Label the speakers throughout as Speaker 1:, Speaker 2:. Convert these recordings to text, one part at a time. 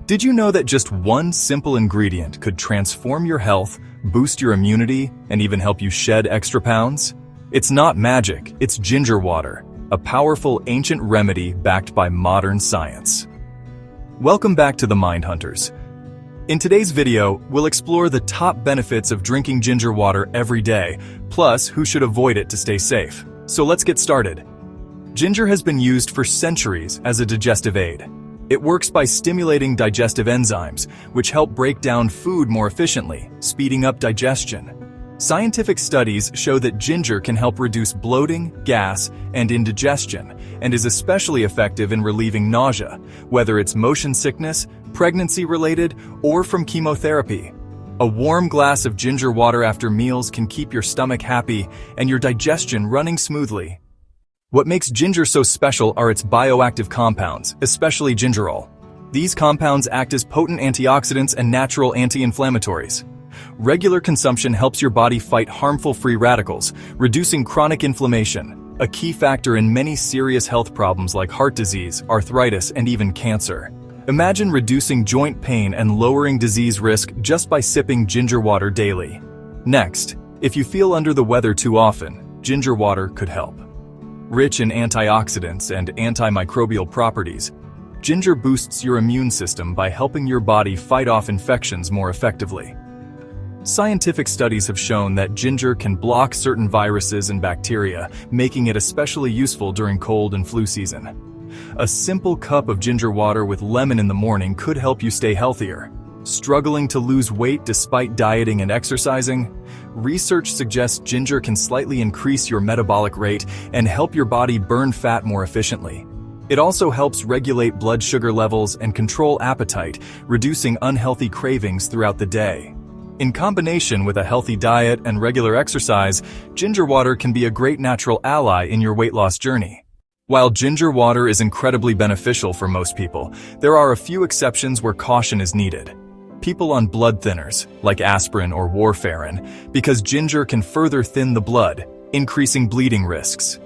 Speaker 1: Did you know that just one simple ingredient could transform your health, boost your immunity, and even help you shed extra pounds? It's not magic, it's ginger water, a powerful ancient remedy backed by modern science. Welcome back to the Mindhunters. In today's video, we'll explore the top benefits of drinking ginger water every day, plus who should avoid it to stay safe. So let's get started. Ginger has been used for centuries as a digestive aid. It works by stimulating digestive enzymes, which help break down food more efficiently, speeding up digestion. Scientific studies show that ginger can help reduce bloating, gas, and indigestion, and is especially effective in relieving nausea, whether it's motion sickness, pregnancy-related, or from chemotherapy. A warm glass of ginger water after meals can keep your stomach happy and your digestion running smoothly. What makes ginger so special are its bioactive compounds, especially gingerol. These compounds act as potent antioxidants and natural anti-inflammatories. Regular consumption helps your body fight harmful free radicals, reducing chronic inflammation, a key factor in many serious health problems like heart disease, arthritis, and even cancer. Imagine reducing joint pain and lowering disease risk just by sipping ginger water daily. Next, if you feel under the weather too often, ginger water could help. Rich in antioxidants and antimicrobial properties, ginger boosts your immune system by helping your body fight off infections more effectively. Scientific studies have shown that ginger can block certain viruses and bacteria, making it especially useful during cold and flu season. A simple cup of ginger water with lemon in the morning could help you stay healthier. Struggling to lose weight despite dieting and exercising? Research suggests ginger can slightly increase your metabolic rate and help your body burn fat more efficiently. It also helps regulate blood sugar levels and control appetite, reducing unhealthy cravings throughout the day. In combination with a healthy diet and regular exercise, ginger water can be a great natural ally in your weight loss journey. While ginger water is incredibly beneficial for most people, there are a few exceptions where caution is needed. People on blood thinners, like aspirin or warfarin, because ginger can further thin the blood, increasing bleeding risks.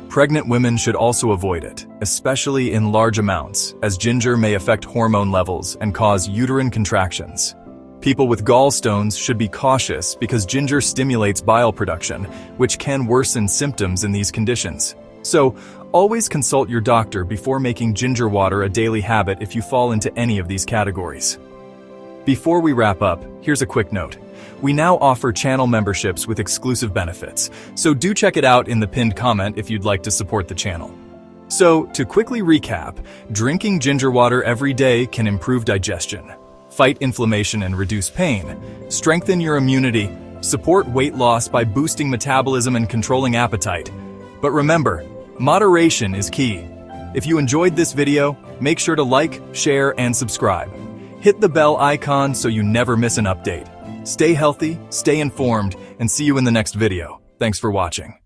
Speaker 1: Pregnant women should also avoid it, especially in large amounts, as ginger may affect hormone levels and cause uterine contractions. People with gallstones should be cautious because ginger stimulates bile production, which can worsen symptoms in these conditions. So, always consult your doctor before making ginger water a daily habit if you fall into any of these categories. Before we wrap up, here's a quick note. We now offer channel memberships with exclusive benefits, so do check it out in the pinned comment if you'd like to support the channel. So, to quickly recap, drinking ginger water every day can improve digestion, fight inflammation and reduce pain, strengthen your immunity, support weight loss by boosting metabolism and controlling appetite. But remember, moderation is key. If you enjoyed this video, make sure to like, share, and subscribe. Hit the bell icon so you never miss an update. Stay healthy, stay informed, and see you in the next video. Thanks for watching.